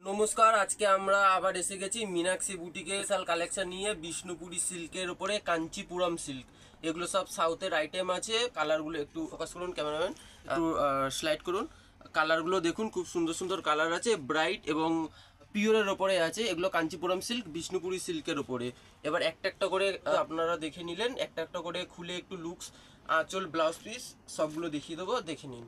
নমস্কার, আজকে আমরা আবার এসে গেছি মীনাক্ষী বুটিকে স্পেশাল কালেকশন নিয়ে। বিষ্ণুপুরি সিল্কের উপরে কাঞ্চিপুরম সিল্ক, এগুলো সব সাউথের আইটেম আছে। কালারগুলো একটু ফোকাস করুন, ক্যামেরাম্যান একটু স্লাইড করুন। কালারগুলো দেখুন, খুব সুন্দর সুন্দর কালার আছে, ব্রাইট এবং পিওরের ওপরে আছে। এগুলো কাঞ্চিপুরম সিল্ক, বিষ্ণুপুরি সিল্কের ওপরে। এবার একটা একটা করে আপনারা দেখে নিলেন, একটা একটা করে খুলে একটু লুকস, আঁচল, ব্লাউজ পিস সবগুলো দেখিয়ে দেবো, দেখে নিন।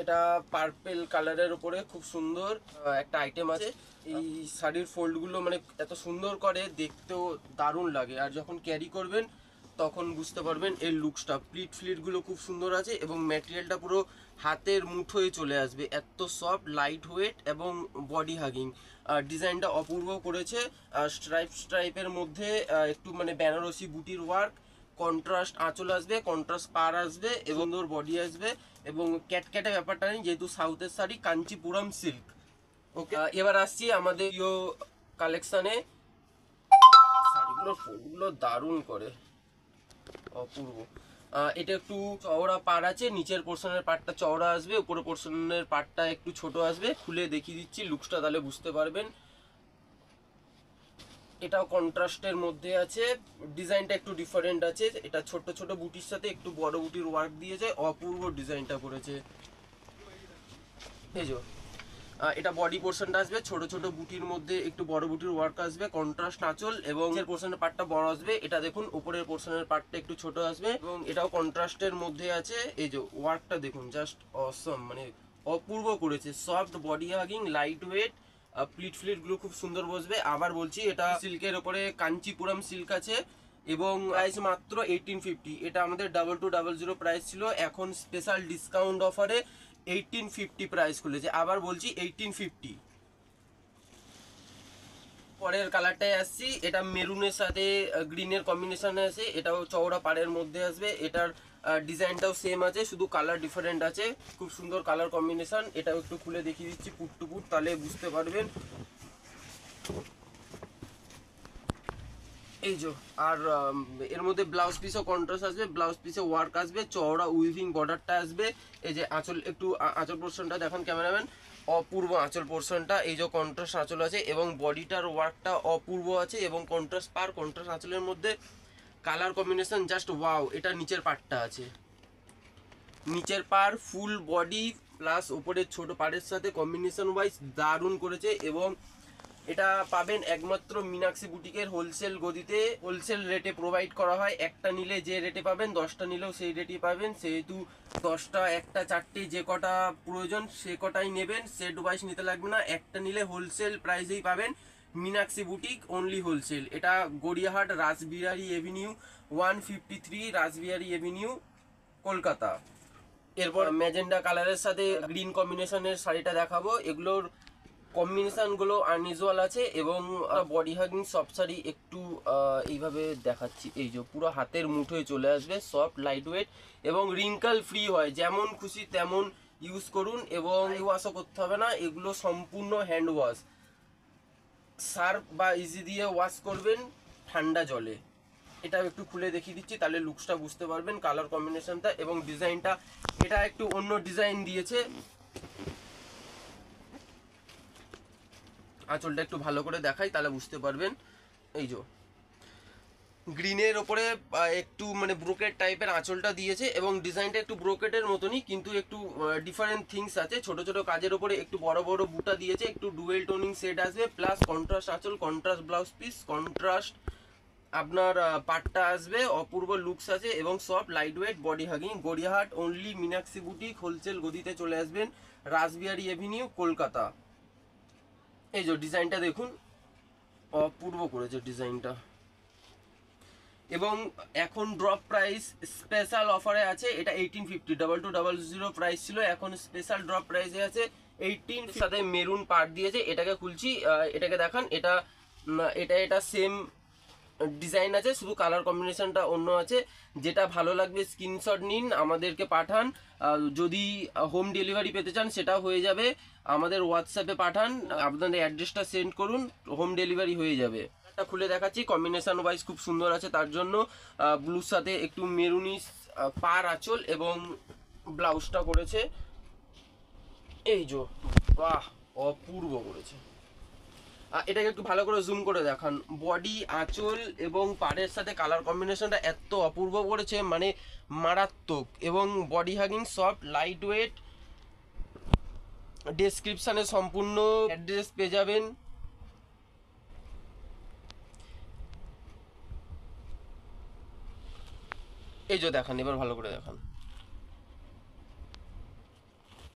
এটা পার্পেল কালারের উপরে খুব সুন্দর একটা আইটেম আছে। এই শাড়ির ফোল্ডগুলো মানে এত সুন্দর করে, দেখতেও দারুণ লাগে, আর যখন ক্যারি করবেন তখন বুঝতে পারবেন এর লুকসটা। ফ্লিটগুলো খুব সুন্দর আছে এবং ম্যাটেরিয়ালটা পুরো হাতের মুঠোয় চলে আসবে, এত সফট, লাইট ওয়েট এবং বডি হাগিং। ডিজাইনটা অপূর্ব করেছে। স্ট্রাইপের মধ্যে একটু মানে বেনারসি বুটির ওয়ার্ক, কন্ট্রাস্ট আঁচল আসবে, কন্ট্রাস্ট পার আসবে এবং ওর বডি আসবে, এবং ক্যাটক্যাটে ব্যাপারটা নেই যেহেতু সাউথের শাড়ি, কাঞ্চিপুরম সিল্ক। ওকে, এবার আসছি আমাদের ইয়ো কালেকশানে। শাড়িগুলোর ফোল্ডগুলো দারুণ করে, অপূর্ব। এটা একটু চওড়া পার আছে, নিচের পোর্শনের পার্টটা চওড়া আসবে, উপরের পোর্শনের পার্টটা একটু ছোট আসবে। খুলে দেখিয়ে দিচ্ছি লুকসটা, তাহলে বুঝতে পারবেন। এটাও কন্ট্রাস্টের মধ্যে আছে, ডিজাইনটা একটু ডিফারেন্ট আছে। এটা ছোট ছোট বুটির সাথে একটু বড় বুটির ওয়ার্ক দিয়েছে, অপূর্ব ডিজাইনটা করেছে। এই যে এটা বডি পোর্শনটা আসবে, ছোট ছোট বুটির মধ্যে একটু বড় বুটির ওয়ার্ক আসবে, কন্ট্রাস্ট আঁচল এবং এর পোর্শনের পার্টটা বড় আসবে। এটা দেখুন, উপরের পোর্শনের পার্টটা একটু ছোট আসবে এবং এটাও কন্ট্রাস্টের মধ্যে আছে। এই যে ওয়ার্কটা দেখুন, জাস্ট অসম, মানে অপূর্ব করেছে। Soft body hugging, light weight, ফ্লিটগুলো খুব সুন্দর বসবে। আবার বলছি, এটা সিল্কের ওপরে কাঞ্চিপুরম সিল্ক আছে এবং প্রাইস মাত্র 1850। এটা আমাদের 2200 প্রাইস ছিল, এখন স্পেশাল ডিসকাউন্ট অফারে 1850 প্রাইস খুলেছে। আবার বলছি 1850। পরের কালারটাই আসছি, এটা মেরুনের সাথে গ্রিনের কম্বিনেশনে আছে। এটাও চওড়া পাড়ের মধ্যে আসবে। এটার ডিজাইনটাও সেম আছে, শুধু কালার ডিফারেন্ট আছে। খুব সুন্দর কালার কম্বিনেশন। এটাও একটু খুলে দেখিয়ে দিচ্ছি পুট টু পুট, তাহলে বুঝতে পারবেন। এই যে, আর এর মধ্যে ব্লাউজ পিসও কন্ট্রাস্ট আসবে, ব্লাউজ পিসে ওয়ার্ক আসবে, চওড়া উইভিং বর্ডারটা আসবে। এই যে আঁচল, একটু আঁচল পোর্শনটা দেখান ক্যামেরাম্যান, অপূর্ব আঁচল পোর্শনটা। এই যে কন্ট্রাস্ট আঁচল আছে এবং বডিটার ওয়ার্কটা অপূর্ব আছে এবং কন্ট্রাস্ট পার, কন্ট্রাস্ট আঁচলের মধ্যে কালার কম্বিনেশন জাস্ট ওয়াও। এটা নিচের পার্টটা আছে, নিচের পার ফুল বডি প্লাস উপরের ছোট পাড়ের সাথে কম্বিনেশন ওয়াইজ দারুণ করেছে। এবং এটা পাবেন একমাত্র মীনাক্ষী বুটিকের হোলসেল গদিতে, হোলসেল রেটে প্রোভাইড করা হয়। একটা নিলে যে রেটে পাবেন, 10টা নিলেও সেই রেটেই পাবেন। সেহেতু 10টা, একটা, 4টে যে কটা প্রয়োজন সে কটাই নেবেন, সেট ওয়াইজ নিতে লাগবে না। একটা নিলে হোলসেল প্রাইসেই পাবেন। Meenakshi boutique only wholesale. এটা গড়িয়াহাট রাসবিহারী এভিনিউ 153, রাসবিহারী এভিনিউ, কলকাতা। এরপর ম্যাজেন্ডা কালারের সাথে গ্রিন কম্বিনেশনের শাড়িটা দেখাবো। এগুলোর কম্বিনেশনগুলো আনইউজুয়াল আছে এবং বডি হাগিং সফট শাড়ি একটু এইভাবে দেখাচ্ছি। এই যে পুরো হাতের মুঠোয় চলে আসবে, সফট, লাইট ওয়েট এবং রিঙ্কল ফ্রি হয়। যেমন খুশি তেমন ইউজ করুন এবং ওয়াশও করতে হবে না। এগুলো সম্পূর্ণ হ্যান্ড ওয়াশ, সার্ফ বা ইজি দিয়ে ওয়াশ করবেন ঠান্ডা জলে। এটা একটু খুলে দেখিয়ে দিচ্ছি, তাহলে লুকসটা বুঝতে পারবেন, কালার কম্বিনেশনটা এবং ডিজাইনটা। এটা একটু অন্য ডিজাইন দিয়েছে। আঁচলটা একটু ভালো করে দেখাই, তাহলে বুঝতে পারবেন। এই যে গ্রিনের ওপরে একটু মানে ব্রোকেট টাইপের আঁচলটা দিয়েছে এবং ডিজাইনটা একটু ব্রোকেটের মতনই, কিন্তু একটু ডিফারেন্ট থিংস আছে। ছোট ছোট কাজের ওপরে একটু বড় বড় বুটা দিয়েছে, একটু ডুয়েল টোনিং সেট আসবে, প্লাস কন্ট্রাস্ট আঁচল, কন্ট্রাস্ট ব্লাউজ পিস, কন্ট্রাস্ট আপনার পাটটা আসবে। অপূর্ব লুকস আছে এবং soft, light weight, body hugging. Gariahat only Meenakshi boutique wholesale গদিতে চলে আসবেন, রাসবিহারী এভিনিউ, কলকাতা। এই যে ডিজাইনটা দেখুন, অপূর্ব করেছে ডিজাইনটা। এবং এখন ড্রপ প্রাইস স্পেশাল অফারে আছে। এটা 1850, 2200 প্রাইস ছিল, এখন স্পেশাল ড্রপ প্রাইসে আছে 18। সাথে মেরুন পার্ট দিয়েছে। এটাকে খুলছি, এটাকে দেখান। এটা এটা সেম ডিজাইন আছে, শুধু কালার কম্বিনেশনটা অন্য আছে। যেটা ভালো লাগবে স্ক্রিনশট নিন, আমাদেরকে পাঠান। যদি হোম ডেলিভারি পেতে চান সেটাও হয়ে যাবে, আমাদের হোয়াটসঅ্যাপে পাঠান, আপনাদের অ্যাড্রেসটা সেন্ড করুন, হোম ডেলিভারি হয়ে যাবে। এটা খুলে দেখাচ্ছি, কম্বিনেশন ওয়াইজ খুব সুন্দর আছে। তার জন্য ব্লুর সাথে একটু মেরুনিশ পার আঁচল এবং ব্লাউজটা করেছে এই যে বাহ অপূর্ব করেছে। এটাকে একটু ভালো করে জুম করে দেখান। বডি, আঁচল এবং পাড়ের সাথে কালার কম্বিনেশনটা এত অপূর্ব করেছে, মানে মারাত্মক। এবং body hugging, soft, light weight. ডেসক্রিপশানে সম্পূর্ণ অ্যাড্রেস পেয়ে যাবেন। এই যে দেখান, এবার ভালো করে দেখান।